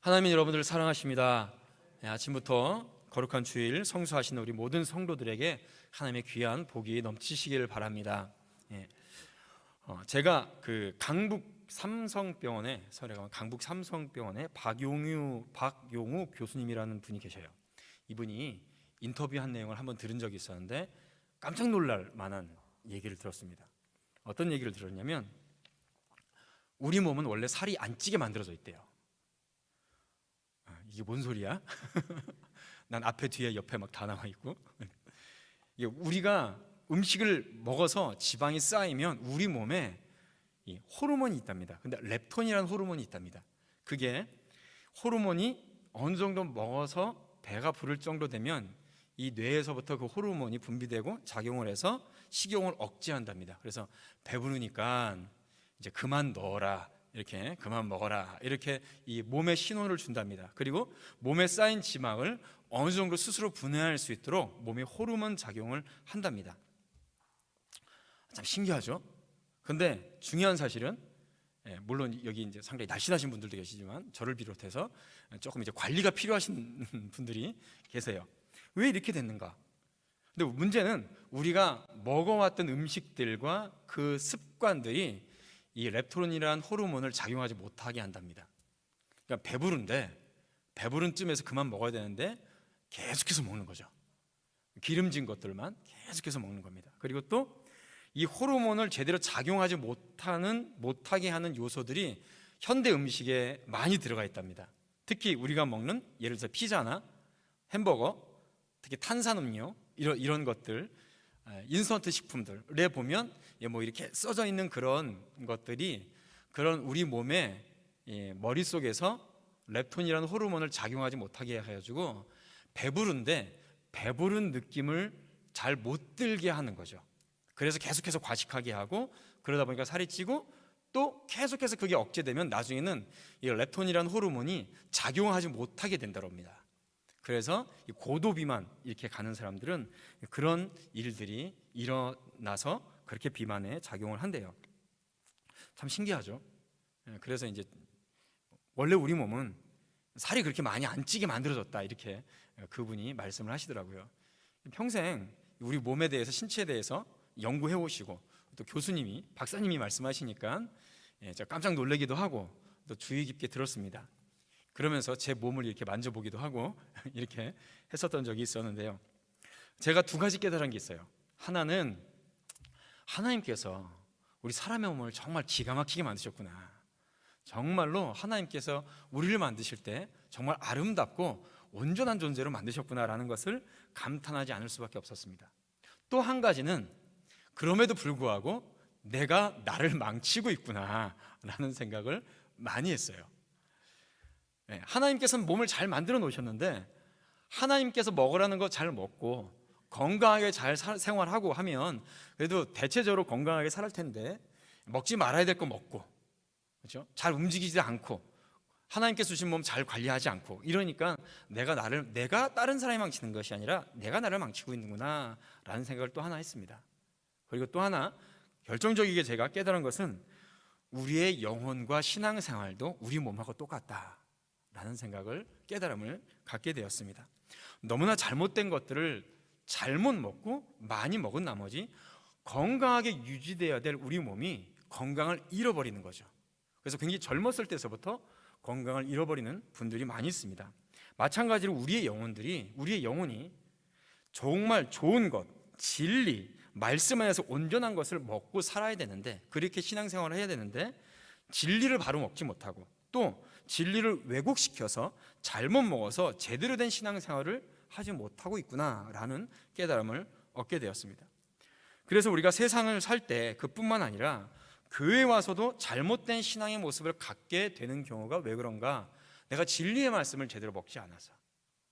하나님 여러분들을 사랑하십니다. 아침부터 거룩한 주일 성수하시는 우리 모든 성도들에게 하나님의 귀한 복이 넘치시기를 바랍니다. 제가 강북 삼성병원에 박용우 교수님이라는 분이 계셔요. 이분이 인터뷰한 내용을 한번 들은 적이 있었는데 깜짝 놀랄 만한 얘기를 들었습니다. 어떤 얘기를 들었냐면 우리 몸은 원래 살이 안 찌게 만들어져 있대요. 이게 뭔 소리야? 난 앞에 뒤에 옆에 막 다 나와 있고 우리가 음식을 먹어서 지방이 쌓이면 우리 몸에 이 호르몬이 있답니다. 근데 렙톤이라는 호르몬이 있답니다. 그게 호르몬이 어느 정도 먹어서 배가 부를 정도 되면 이 뇌에서부터 그 호르몬이 분비되고 작용을 해서 식욕을 억제한답니다. 그래서 배부르니까 이제 그만 넣어라, 이렇게 그만 먹어라, 이렇게 이 몸에 신호를 준답니다. 그리고 몸에 쌓인 지방을 어느 정도 스스로 분해할 수 있도록 몸에 호르몬 작용을 한답니다. 참 신기하죠? 근데 중요한 사실은 물론 여기 이제 상당히 날씬하신 분들도 계시지만 저를 비롯해서 조금 이제 관리가 필요하신 분들이 계세요. 왜 이렇게 됐는가? 근데 문제는 우리가 먹어왔던 음식들과 그 습관들이 이 렙톤이라는 호르몬을 작용하지 못하게 한답니다. 그러니까 배부른 쯤에서 그만 먹어야 되는데 계속해서 먹는 거죠. 기름진 것들만 계속해서 먹는 겁니다. 그리고 또 이 호르몬을 제대로 작용하지 못하게 하는 요소들이 현대 음식에 많이 들어가 있답니다. 특히 우리가 먹는 예를 들어서 피자나 햄버거, 특히 탄산음료 이런 것들, 인스턴트 식품들에 보면 뭐 이렇게 써져 있는 그런 것들이 그런 우리 몸의 머릿속에서 렙톤이라는 호르몬을 작용하지 못하게 해가지고 배부른데 배부른 느낌을 잘 못 들게 하는 거죠. 그래서 계속해서 과식하게 하고 그러다 보니까 살이 찌고 또 계속해서 그게 억제되면 나중에는 이 렙톤이라는 호르몬이 작용하지 못하게 된다고 합니다. 그래서 고도비만 이렇게 가는 사람들은 그런 일들이 일어나서 그렇게 비만에 작용을 한대요. 참 신기하죠? 그래서 이제 원래 우리 몸은 살이 그렇게 많이 안 찌게 만들어졌다, 이렇게 그분이 말씀을 하시더라고요. 평생 우리 몸에 대해서, 신체에 대해서 연구해 오시고 또 교수님이, 박사님이 말씀하시니까 제가 깜짝 놀라기도 하고 또 주의 깊게 들었습니다. 그러면서 제 몸을 이렇게 만져보기도 하고 이렇게 했었던 적이 있었는데요. 제가 두 가지 깨달은 게 있어요. 하나는 하나님께서 우리 사람의 몸을 정말 기가 막히게 만드셨구나. 정말로 하나님께서 우리를 만드실 때 정말 아름답고 온전한 존재로 만드셨구나라는 것을 감탄하지 않을 수밖에 없었습니다. 또 한 가지는 그럼에도 불구하고 내가 나를 망치고 있구나라는 생각을 많이 했어요. 하나님께서는 몸을 잘 만들어 놓으셨는데 하나님께서 먹으라는 거 잘 먹고 건강하게 잘 생활하고 하면 그래도 대체적으로 건강하게 살 텐데 먹지 말아야 될 거 먹고, 그렇죠? 잘 움직이지 않고 하나님께서 주신 몸 잘 관리하지 않고 이러니까 내가 다른 사람이 망치는 것이 아니라 내가 나를 망치고 있는구나 라는 생각을 또 하나 했습니다. 그리고 또 하나 결정적이게 제가 깨달은 것은 우리의 영혼과 신앙생활도 우리 몸하고 똑같다 라는 생각을, 깨달음을 갖게 되었습니다. 너무나 잘못된 것들을 잘못 먹고 많이 먹은 나머지 건강하게 유지되어야 될 우리 몸이 건강을 잃어버리는 거죠. 그래서 굉장히 젊었을 때서부터 건강을 잃어버리는 분들이 많이 있습니다. 마찬가지로 우리의 영혼이 정말 좋은 것, 진리, 말씀 안에서 온전한 것을 먹고 살아야 되는데, 그렇게 신앙생활을 해야 되는데 진리를 바로 먹지 못하고 또 진리를 왜곡시켜서 잘못 먹어서 제대로 된 신앙생활을 하지 못하고 있구나라는 깨달음을 얻게 되었습니다. 그래서 우리가 세상을 살 때 그뿐만 아니라 교회에 와서도 잘못된 신앙의 모습을 갖게 되는 경우가 왜 그런가? 내가 진리의 말씀을 제대로 먹지 않아서,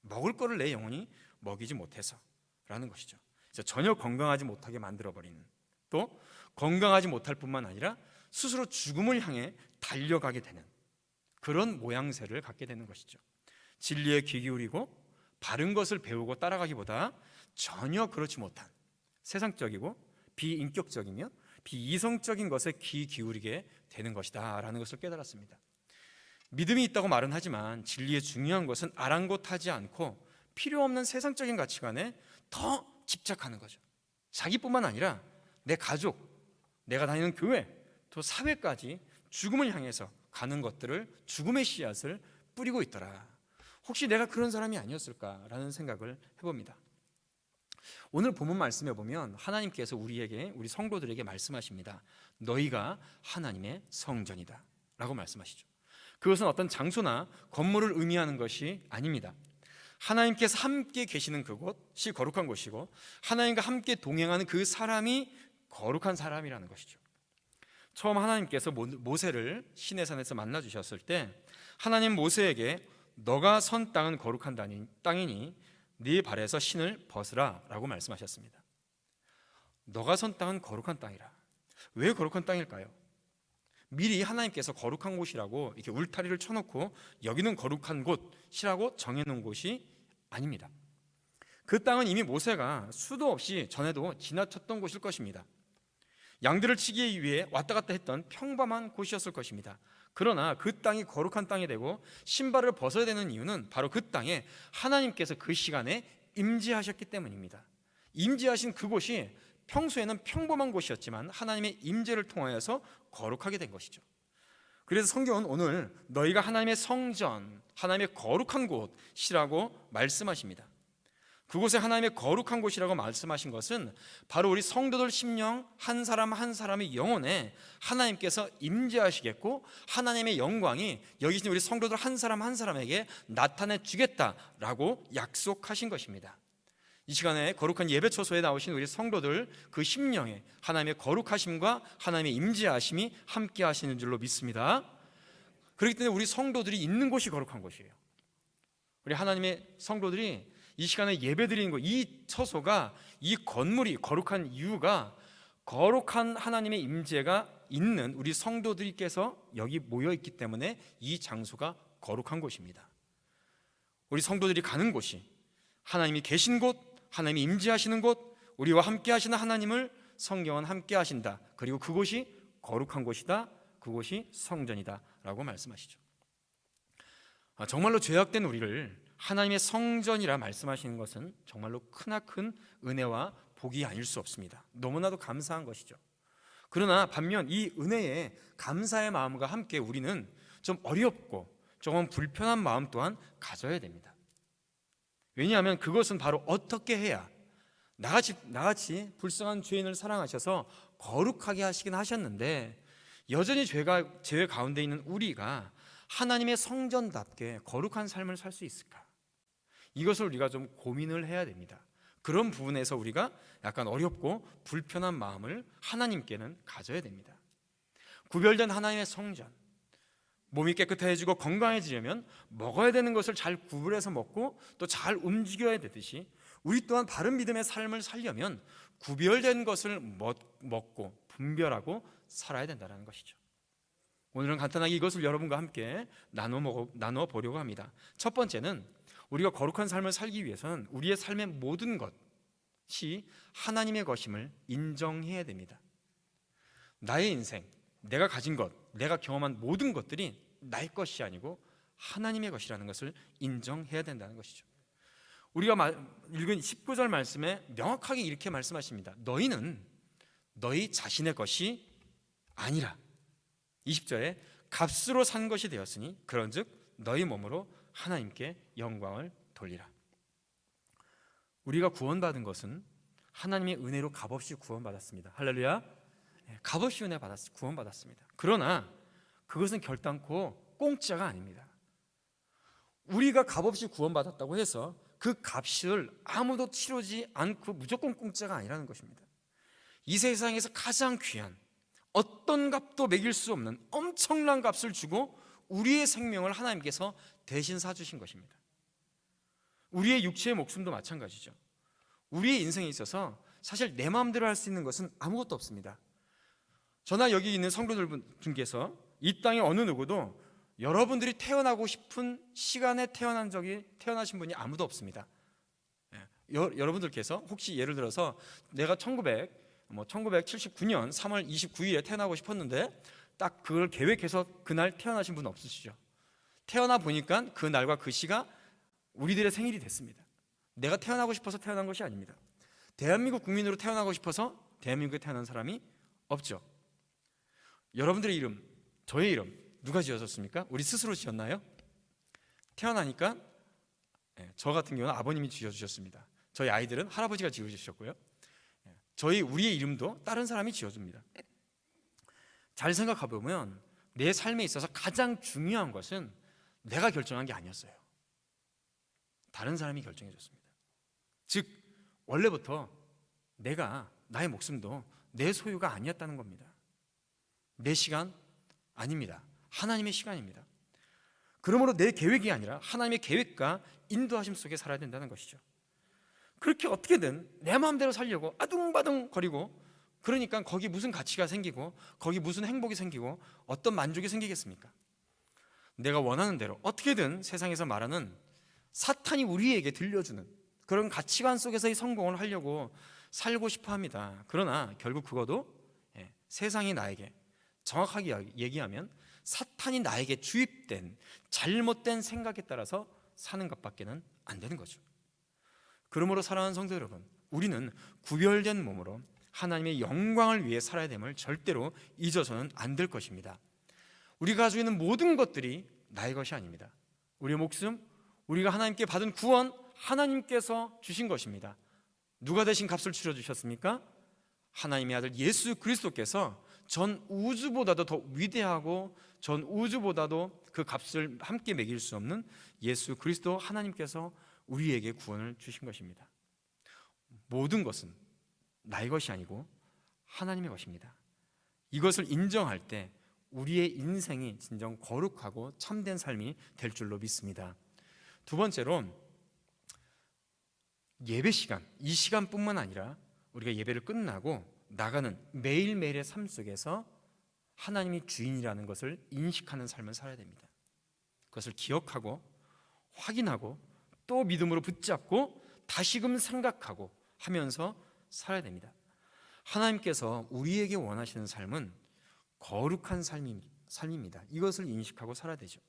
먹을 거를 내 영혼이 먹이지 못해서 라는 것이죠. 그래서 전혀 건강하지 못하게 만들어버리는, 또 건강하지 못할 뿐만 아니라 스스로 죽음을 향해 달려가게 되는 그런 모양새를 갖게 되는 것이죠. 진리에 귀 기울이고 바른 것을 배우고 따라가기보다 전혀 그렇지 못한 세상적이고 비인격적이며 비이성적인 것에 귀 기울이게 되는 것이다 라는 것을 깨달았습니다. 믿음이 있다고 말은 하지만 진리의 중요한 것은 아랑곳하지 않고 필요 없는 세상적인 가치관에 더 집착하는 거죠. 자기뿐만 아니라 내 가족, 내가 다니는 교회, 또 사회까지 죽음을 향해서 가는 것들을, 죽음의 씨앗을 뿌리고 있더라. 혹시 내가 그런 사람이 아니었을까라는 생각을 해봅니다. 오늘 본문 말씀에 보면 하나님께서 우리 성도들에게 말씀하십니다. 너희가 하나님의 성전이다 라고 말씀하시죠. 그것은 어떤 장소나 건물을 의미하는 것이 아닙니다. 하나님께서 함께 계시는 그곳이 거룩한 곳이고 하나님과 함께 동행하는 그 사람이 거룩한 사람이라는 것이죠. 처음 하나님께서 모세를 시내산에서 만나 주셨을 때 하나님 모세에게 너가 선 땅은 거룩한 땅이니 네 발에서 신을 벗으라 라고 말씀하셨습니다. 너가 선 땅은 거룩한 땅이라. 왜 거룩한 땅일까요? 미리 하나님께서 거룩한 곳이라고 이렇게 울타리를 쳐놓고 여기는 거룩한 곳이라고 정해놓은 곳이 아닙니다. 그 땅은 이미 모세가 수도 없이 전에도 지나쳤던 곳일 것입니다. 양들을 치기 위해 왔다 갔다 했던 평범한 곳이었을 것입니다. 그러나 그 땅이 거룩한 땅이 되고 신발을 벗어야 되는 이유는 바로 그 땅에 하나님께서 그 시간에 임재하셨기 때문입니다. 임재하신 그곳이 평소에는 평범한 곳이었지만 하나님의 임재를 통하여서 거룩하게 된 것이죠. 그래서 성경은 오늘 너희가 하나님의 성전, 하나님의 거룩한 곳이라고 말씀하십니다. 그곳에 하나님의 거룩한 곳이라고 말씀하신 것은 바로 우리 성도들 심령 한 사람 한 사람의 영혼에 하나님께서 임재하시겠고 하나님의 영광이 여기 계신 우리 성도들 한 사람 한 사람에게 나타내 주겠다라고 약속하신 것입니다. 이 시간에 거룩한 예배 처소에 나오신 우리 성도들 그 심령에 하나님의 거룩하심과 하나님의 임재하심이 함께 하시는 줄로 믿습니다. 그렇기 때문에 우리 성도들이 있는 곳이 거룩한 곳이에요. 우리 하나님의 성도들이 이 시간에 예배드리는 것, 이 처소가, 이 건물이 거룩한 이유가 거룩한 하나님의 임재가 있는 우리 성도들께서 여기 모여 있기 때문에 이 장소가 거룩한 곳입니다. 우리 성도들이 가는 곳이 하나님이 계신 곳, 하나님이 임재하시는 곳, 우리와 함께 하시는 하나님을 성경은 함께 하신다. 그리고 그곳이 거룩한 곳이다. 그곳이 성전이다 라고 말씀하시죠. 정말로 죄악된 우리를 하나님의 성전이라 말씀하시는 것은 정말로 크나큰 은혜와 복이 아닐 수 없습니다. 너무나도 감사한 것이죠. 그러나 반면 이 은혜에 감사의 마음과 함께 우리는 좀 어렵고 조금 불편한 마음 또한 가져야 됩니다. 왜냐하면 그것은 바로 어떻게 해야 나같이 불쌍한 죄인을 사랑하셔서 거룩하게 하시긴 하셨는데 여전히 죄 가운데 있는 우리가 하나님의 성전답게 거룩한 삶을 살 수 있을까? 이것을 우리가 좀 고민을 해야 됩니다. 그런 부분에서 우리가 약간 어렵고 불편한 마음을 하나님께는 가져야 됩니다. 구별된 하나님의 성전, 몸이 깨끗해지고 건강해지려면 먹어야 되는 것을 잘 구분해서 먹고 또 잘 움직여야 되듯이 우리 또한 바른 믿음의 삶을 살려면 구별된 것을 먹고 분별하고 살아야 된다는 것이죠. 오늘은 간단하게 이것을 여러분과 함께 나눠 보려고 합니다. 첫 번째는 우리가 거룩한 삶을 살기 위해서는 우리의 삶의 모든 것이 하나님의 것임을 인정해야 됩니다. 나의 인생, 내가 가진 것, 내가 경험한 모든 것들이 나의 것이 아니고 하나님의 것이라는 것을 인정해야 된다는 것이죠. 우리가 읽은 19절 말씀에 명확하게 이렇게 말씀하십니다. 너희는 너희 자신의 것이 아니라 20절에 값으로 산 것이 되었으니 그런즉 너희 몸으로 하나님께 영광을 돌리라. 우리가 구원받은 것은 하나님의 은혜로 값없이 구원받았습니다. 할렐루야. 값없이 은혜 구원받았습니다. 그러나 그것은 결단코 공짜가 아닙니다. 우리가 값없이 구원받았다고 해서 그 값을 아무도 치르지 않고 무조건 공짜가 아니라는 것입니다. 이 세상에서 가장 귀한 어떤 값도 매길 수 없는 엄청난 값을 주고 우리의 생명을 하나님께서 대신 사주신 것입니다. 우리의 육체의 목숨도 마찬가지죠. 우리의 인생에 있어서 사실 내 마음대로 할 수 있는 것은 아무것도 없습니다. 저나 여기 있는 성도들 중에서 이 땅의 어느 누구도 여러분들이 태어나고 싶은 시간에 태어나신 분이 아무도 없습니다. 여러분들께서 혹시 예를 들어서 내가 1979년 3월 29일에 태어나고 싶었는데 딱 그걸 계획해서 그날 태어나신 분 없으시죠? 태어나 보니까 그 날과 그 시가 우리들의 생일이 됐습니다. 내가 태어나고 싶어서 태어난 것이 아닙니다. 대한민국 국민으로 태어나고 싶어서 대한민국에 태어난 사람이 없죠. 여러분들의 이름, 저의 이름 누가 지어줬습니까? 우리 스스로 지었나요? 태어나니까 저 같은 경우는 아버님이 지어주셨습니다. 저희 아이들은 할아버지가 지어주셨고요. 우리의 이름도 다른 사람이 지어줍니다. 잘 생각해 보면 내 삶에 있어서 가장 중요한 것은 내가 결정한 게 아니었어요. 다른 사람이 결정해 줬습니다. 즉 원래부터 나의 목숨도 내 소유가 아니었다는 겁니다. 내 시간 아닙니다. 하나님의 시간입니다. 그러므로 내 계획이 아니라 하나님의 계획과 인도하심 속에 살아야 된다는 것이죠. 그렇게 어떻게든 내 마음대로 살려고 아둥바둥 거리고, 그러니까 거기 무슨 가치가 생기고 거기 무슨 행복이 생기고 어떤 만족이 생기겠습니까? 내가 원하는 대로 어떻게든 세상에서 말하는 사탄이 우리에게 들려주는 그런 가치관 속에서의 성공을 하려고 살고 싶어 합니다. 그러나 결국 그것도 세상이 나에게, 정확하게 얘기하면 사탄이 나에게 주입된 잘못된 생각에 따라서 사는 것밖에는 안 되는 거죠. 그러므로 사랑하는 성도 여러분, 우리는 구별된 몸으로 하나님의 영광을 위해 살아야 됨을 절대로 잊어서는 안 될 것입니다. 우리가 가지고 있는 모든 것들이 나의 것이 아닙니다. 우리의 목숨, 우리가 하나님께 받은 구원, 하나님께서 주신 것입니다. 누가 대신 값을 치러주셨습니까? 하나님의 아들 예수 그리스도께서 전 우주보다도 더 위대하고 전 우주보다도 그 값을 함께 매길 수 없는 예수 그리스도 하나님께서 우리에게 구원을 주신 것입니다. 모든 것은 나의 것이 아니고 하나님의 것입니다. 이것을 인정할 때 우리의 인생이 진정 거룩하고 참된 삶이 될 줄로 믿습니다. 두 번째로 예배 시간, 이 시간뿐만 아니라 우리가 예배를 끝나고 나가는 매일매일의 삶 속에서 하나님이 주인이라는 것을 인식하는 삶을 살아야 됩니다. 그것을 기억하고 확인하고 또 믿음으로 붙잡고 다시금 생각하고 하면서 살아야 됩니다. 하나님께서 우리에게 원하시는 삶은 거룩한 삶입니다. 이것을 인식하고 살아야 되죠.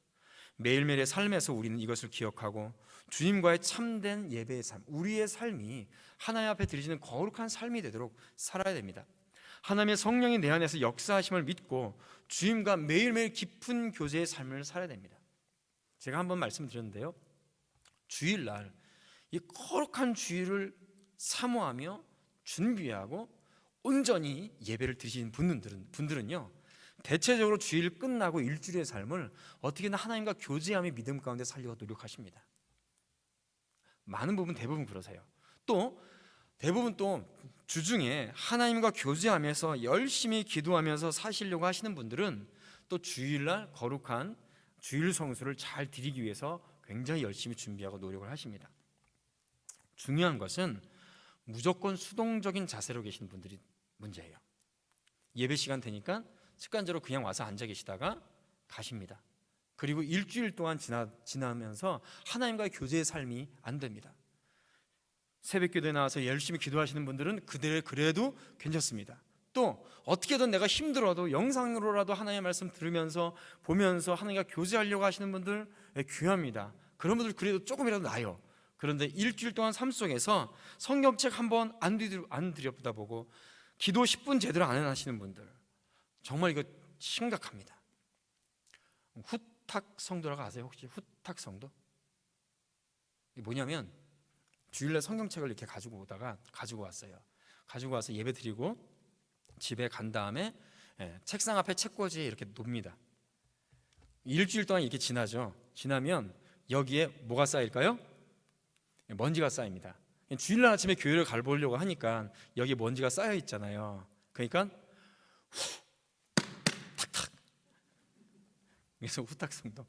매일매일의 삶에서 우리는 이것을 기억하고 주님과의 참된 예배의 삶, 우리의 삶이 하나님 앞에 드리시는 거룩한 삶이 되도록 살아야 됩니다. 하나님의 성령이 내 안에서 역사하심을 믿고 주님과 매일매일 깊은 교제의 삶을 살아야 됩니다. 제가 한번 말씀드렸는데요, 주일날 이 거룩한 주일을 사모하며 준비하고 온전히 예배를 드리시는 분들은요, 대체적으로 주일 끝나고 일주일의 삶을 어떻게든 하나님과 교제하며 믿음 가운데 살려고 노력하십니다. 많은 부분, 대부분 그러세요. 또 대부분 또 주중에 하나님과 교제하면서 열심히 기도하면서 사시려고 하시는 분들은 또 주일날 거룩한 주일 성수를 잘 드리기 위해서 굉장히 열심히 준비하고 노력을 하십니다. 중요한 것은 무조건 수동적인 자세로 계시는 분들이 문제예요. 예배 시간 되니까 습관적으로 그냥 와서 앉아 계시다가 가십니다. 그리고 일주일 동안 지나면서 하나님과의 교제의 삶이 안 됩니다. 새벽 기도에 나와서 열심히 기도하시는 분들은 그래도 괜찮습니다. 또 어떻게든 내가 힘들어도 영상으로라도 하나님의 말씀 들으면서 보면서 하나님과 교제하려고 하시는 분들 귀합니다. 그런 분들 그래도 조금이라도 나아요. 그런데 일주일 동안 삶 속에서 성경책 한번 안 들여다보고 기도 10분 제대로 안 하시는 분들, 정말 이거 심각합니다. 후탁 성도라고 아세요? 혹시 후탁 성도? 이게 뭐냐면 주일날 성경책을 이렇게 가지고 왔어요. 가지고 와서 예배 드리고 집에 간 다음에 책상 앞에 책꽂이에 이렇게 놉니다. 일주일 동안 이렇게 지나면 여기에 뭐가 쌓일까요? 먼지가 쌓입니다. 주일날 아침에 교회를 가보려고 하니까 여기에 먼지가 쌓여 있잖아요. 그러니까 탁탁. 그래서 후탁 성도.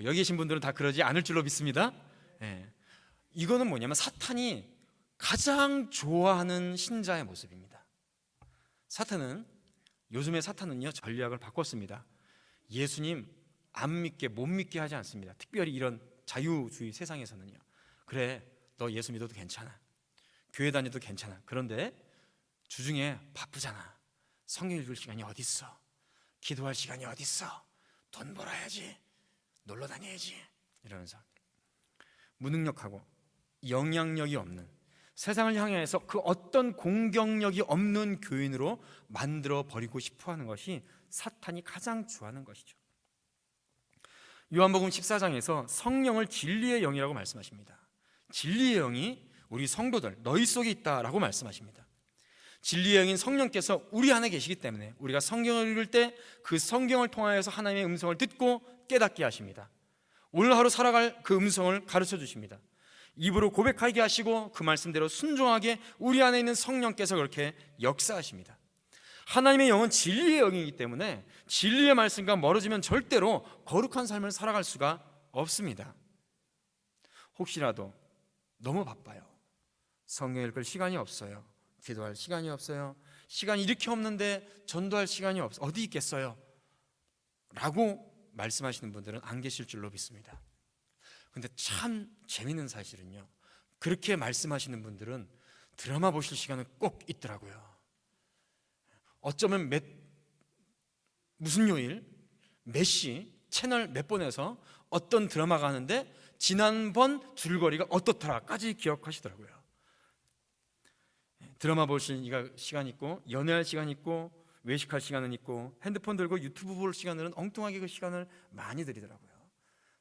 여기 계신 분들은 다 그러지 않을 줄로 믿습니다. 이거는 뭐냐면 사탄이 가장 좋아하는 신자의 모습입니다. 요즘에 사탄은요, 전략을 바꿨습니다. 예수님 안 믿게, 못 믿게 하지 않습니다. 특별히 이런 자유주의 세상에서는요. 그래, 너 예수 믿어도 괜찮아, 교회 다녀도 괜찮아. 그런데 주중에 바쁘잖아. 성경 읽을 시간이 어디 있어? 기도할 시간이 어디 있어? 돈 벌어야지. 놀러 다녀야지 이러면서 무능력하고 영향력이 없는, 세상을 향해서 그 어떤 공격력이 없는 교인으로 만들어 버리고 싶어하는 것이 사탄이 가장 좋아하는 것이죠. 요한복음 14장에서 성령을 진리의 영이라고 말씀하십니다. 진리의 영이 우리 성도들 너희 속에 있다라고 말씀하십니다. 진리의 영인 성령께서 우리 안에 계시기 때문에 우리가 성경을 읽을 때 그 성경을 통하여서 하나님의 음성을 듣고 깨닫게 하십니다. 오늘 하루 살아갈 그 음성을 가르쳐 주십니다. 입으로 고백하게 하시고 그 말씀대로 순종하게 우리 안에 있는 성령께서 그렇게 역사하십니다. 하나님의 영은 진리의 영이기 때문에 진리의 말씀과 멀어지면 절대로 거룩한 삶을 살아갈 수가 없습니다. 혹시라도 너무 바빠요, 성경 읽을 시간이 없어요, 기도할 시간이 없어요, 시간이 이렇게 없는데 전도할 시간이 없어 어디 있겠어요? 라고 말씀하시는 분들은 안 계실 줄로 믿습니다. 근데 참 재밌는 사실은요, 그렇게 말씀하시는 분들은 드라마 보실 시간은 꼭 있더라고요. 어쩌면 무슨 요일 몇 시 채널 몇 번에서 어떤 드라마가 하는데 지난번 줄거리가 어떻더라까지 기억하시더라고요. 드라마 보실 시간 있고, 연애할 시간 있고, 외식할 시간은 있고, 핸드폰 들고 유튜브 볼 시간들은 엉뚱하게 그 시간을 많이 들이더라고요.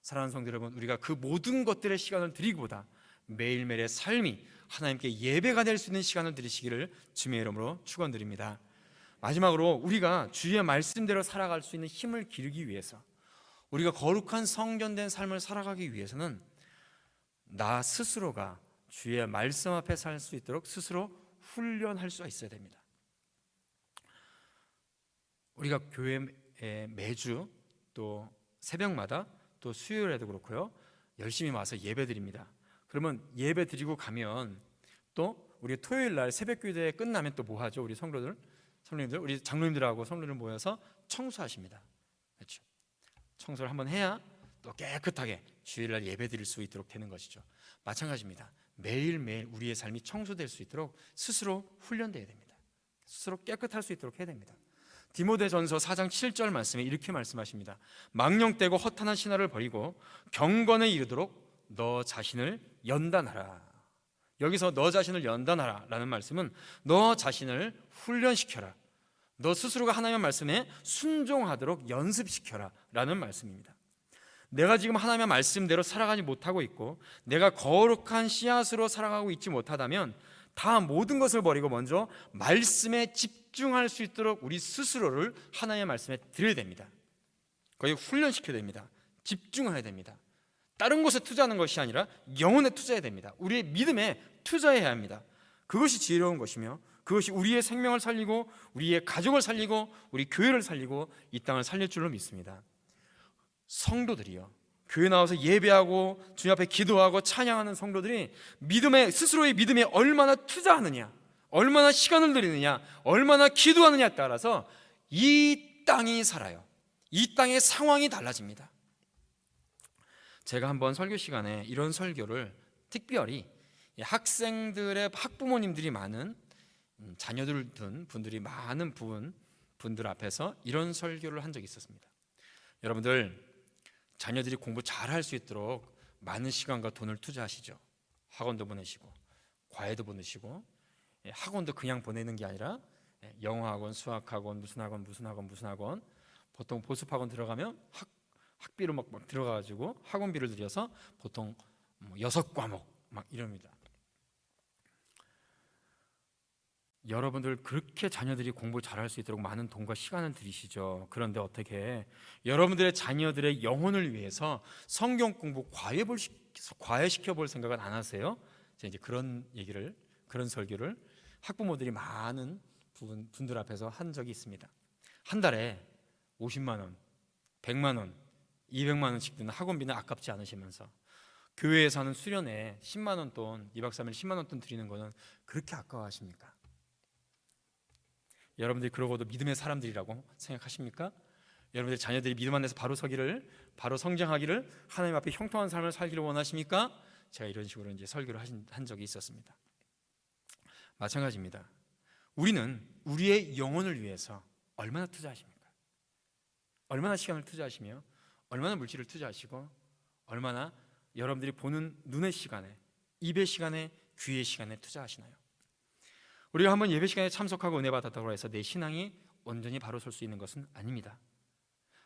사랑하는 성도 여러분, 우리가 그 모든 것들의 시간을 드리기보다 매일매일의 삶이 하나님께 예배가 될 수 있는 시간을 드리시기를 주님의 이름으로 축원드립니다. 마지막으로 우리가 주의 말씀대로 살아갈 수 있는 힘을 기르기 위해서, 우리가 거룩한 성전된 삶을 살아가기 위해서는 나 스스로가 주의 말씀 앞에 살 수 있도록 스스로 훈련할 수 있어야 됩니다. 우리가 교회에 매주 또 새벽마다 또 수요일에도 그렇고요, 열심히 와서 예배 드립니다. 그러면 예배 드리고 가면 또 우리 토요일 날 새벽 기도회 끝나면 또 뭐 하죠? 우리 성도님들, 우리 장로님들하고 성도들 모여서 청소하십니다. 그렇죠? 청소를 한번 해야 또 깨끗하게 주일날 예배 드릴 수 있도록 되는 것이죠. 마찬가지입니다. 매일매일 우리의 삶이 청소될 수 있도록 스스로 훈련돼야 됩니다. 스스로 깨끗할 수 있도록 해야 됩니다. 디모데전서 4장 7절 말씀에 이렇게 말씀하십니다. 망령되고 허탄한 신화를 버리고 경건에 이르도록 너 자신을 연단하라. 여기서 너 자신을 연단하라 라는 말씀은 너 자신을 훈련시켜라, 너 스스로가 하나님의 말씀에 순종하도록 연습시켜라 라는 말씀입니다. 내가 지금 하나님의 말씀대로 살아가지 못하고 있고 내가 거룩한 씨앗으로 살아가고 있지 못하다면 다 모든 것을 버리고 먼저 말씀에 집중할 수 있도록 우리 스스로를 하나님의 말씀에 드려야 됩니다. 거의 훈련시켜야 됩니다. 집중해야 됩니다. 다른 곳에 투자하는 것이 아니라 영혼에 투자해야 됩니다. 우리의 믿음에 투자해야 합니다. 그것이 지혜로운 것이며 그것이 우리의 생명을 살리고 우리의 가족을 살리고 우리 교회를 살리고 이 땅을 살릴 줄로 믿습니다. 성도들이요, 교회 나와서 예배하고 주님 앞에 기도하고 찬양하는 성도들이 스스로의 믿음에 얼마나 투자하느냐, 얼마나 시간을 들이느냐, 얼마나 기도하느냐에 따라서 이 땅이 살아요. 이 땅의 상황이 달라집니다. 제가 한번 설교 시간에 이런 설교를 특별히 학생들의 학부모님들이 많은 자녀들 둔 분들이 많은 분들 앞에서 이런 설교를 한 적이 있었습니다. 여러분들, 자녀들이 공부 잘할 수 있도록 많은 시간과 돈을 투자하시죠. 학원도 보내시고 과외도 보내시고, 학원도 그냥 보내는 게 아니라 영어학원, 수학학원, 무슨 학원 보통 보습학원 들어가면 학비로 막 들어가가지고 학원비를 들여서 보통 6과목 막 이럽니다. 여러분들 그렇게 자녀들이 공부 잘할 수 있도록 많은 돈과 시간을 들이시죠. 그런데 어떻게 여러분들의 자녀들의 영혼을 위해서 성경 공부 과외시켜 볼 생각은 안 하세요? 제가 이제 그런 설교를 학부모들이 많은 분들 앞에서 한 적이 있습니다. 한 달에 50만 원, 100만 원, 200만 원씩 드는 학원비는 아깝지 않으시면서 교회에서 하는 수련회 10만 원 돈, 2박 3일 10만 원 돈 드리는 거는 그렇게 아까워하십니까? 여러분들이 그러고도 믿음의 사람들이라고 생각하십니까? 여러분들의 자녀들이 믿음 안에서 바로 서기를, 바로 성장하기를, 하나님 앞에 형통한 삶을 살기를 원하십니까? 제가 이런 식으로 이제 설교를 한 적이 있었습니다. 마찬가지입니다. 우리는 우리의 영혼을 위해서 얼마나 투자하십니까? 얼마나 시간을 투자하시며 얼마나 물질을 투자하시고 얼마나 여러분들이 보는 눈의 시간에, 입의 시간에, 귀의 시간에 투자하시나요? 우리가 한번 예배 시간에 참석하고 은혜 받았다고 해서 내 신앙이 온전히 바로 설 수 있는 것은 아닙니다.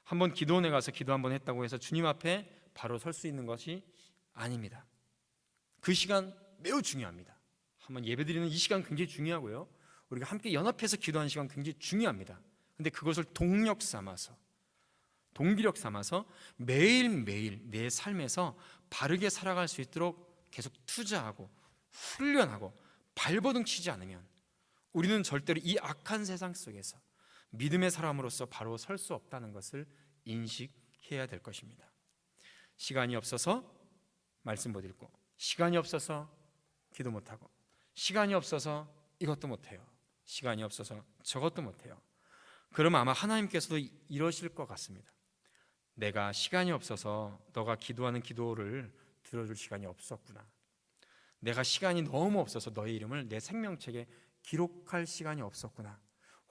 한번 기도원에 가서 기도 한번 했다고 해서 주님 앞에 바로 설 수 있는 것이 아닙니다. 그 시간 매우 중요합니다. 한번 예배드리는 이 시간 굉장히 중요하고요, 우리가 함께 연합해서 기도하는 시간 굉장히 중요합니다. 근데 그것을 동력 삼아서, 동기력 삼아서 매일매일 내 삶에서 바르게 살아갈 수 있도록 계속 투자하고 훈련하고 발버둥 치지 않으면 우리는 절대로 이 악한 세상 속에서 믿음의 사람으로서 바로 설 수 없다는 것을 인식해야 될 것입니다. 시간이 없어서 말씀 못 읽고, 시간이 없어서 기도 못하고, 시간이 없어서 이것도 못해요, 시간이 없어서 저것도 못해요. 그럼 아마 하나님께서도 이러실 것 같습니다. 내가 시간이 없어서 너가 기도하는 기도를 들어줄 시간이 없었구나. 내가 시간이 너무 없어서 너의 이름을 내 생명책에 기록할 시간이 없었구나.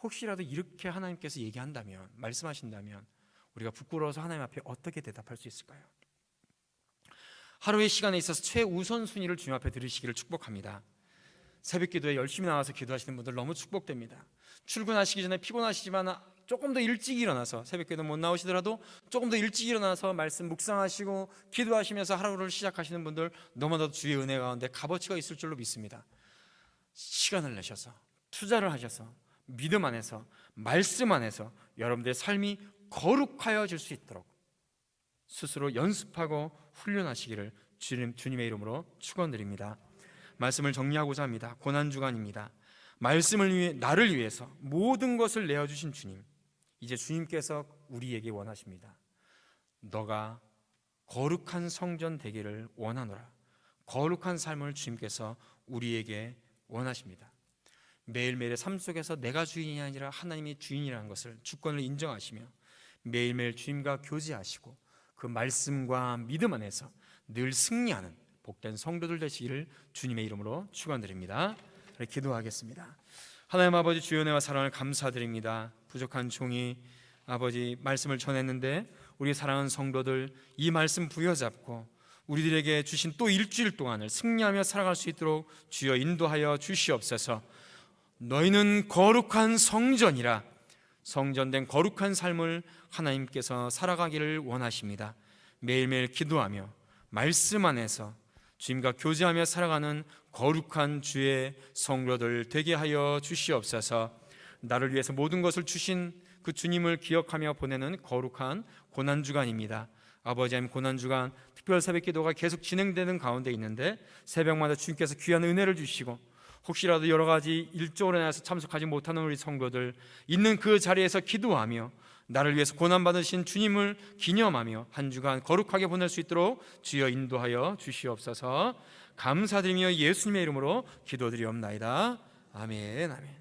혹시라도 이렇게 하나님께서 얘기한다면, 말씀하신다면 우리가 부끄러워서 하나님 앞에 어떻게 대답할 수 있을까요? 하루의 시간에 있어서 최우선순위를 주님 앞에 들으시기를 축복합니다. 새벽 기도에 열심히 나와서 기도하시는 분들 너무 축복됩니다. 출근하시기 전에 피곤하시지만 조금 더 일찍 일어나서, 새벽 기도 못 나오시더라도 조금 더 일찍 일어나서 말씀 묵상하시고 기도하시면서 하루를 시작하시는 분들 너무나도 주의 은혜 가운데 값어치가 있을 줄로 믿습니다. 시간을 내셔서, 투자를 하셔서, 믿음 안에서, 말씀 안에서 여러분들의 삶이 거룩하여질 수 있도록 스스로 연습하고 훈련하시기를 주님의 이름으로 축원드립니다. 말씀을 정리하고자 합니다. 고난주간입니다. 말씀을 위해, 나를 위해서 모든 것을 내어주신 주님, 이제 주님께서 우리에게 원하십니다. 너가 거룩한 성전 되기를 원하노라. 거룩한 삶을 주님께서 우리에게 원하십니다. 매일매일의 삶 속에서 내가 주인이 아니라 하나님이 주인이라는 것을, 주권을 인정하시며 매일매일 주님과 교제하시고 그 말씀과 믿음 안에서 늘 승리하는 복된 성도들 되시기를 주님의 이름으로 축원드립니다. 기도하겠습니다. 하나님 아버지, 주의 은혜와 사랑을 감사드립니다. 부족한 종이 아버지 말씀을 전했는데 우리 사랑하는 성도들 이 말씀 부여잡고 우리들에게 주신 또 일주일 동안을 승리하며 살아갈 수 있도록 주여 인도하여 주시옵소서. 너희는 거룩한 성전이라, 성전된 거룩한 삶을 하나님께서 살아가기를 원하십니다. 매일매일 기도하며 말씀 안에서 주님과 교제하며 살아가는 거룩한 주의 성도들 되게 하여 주시옵소서. 나를 위해서 모든 것을 주신 그 주님을 기억하며 보내는 거룩한 고난주간입니다. 아버지 하나님, 고난주간 특별 새벽 기도가 계속 진행되는 가운데 있는데 새벽마다 주님께서 귀한 은혜를 주시고 혹시라도 여러 가지 일정으로 인해서 참석하지 못하는 우리 성도들 있는 그 자리에서 기도하며 나를 위해서 고난받으신 주님을 기념하며 한 주간 거룩하게 보낼 수 있도록 주여 인도하여 주시옵소서. 감사드리며 예수님의 이름으로 기도드리옵나이다. 아멘, 아멘.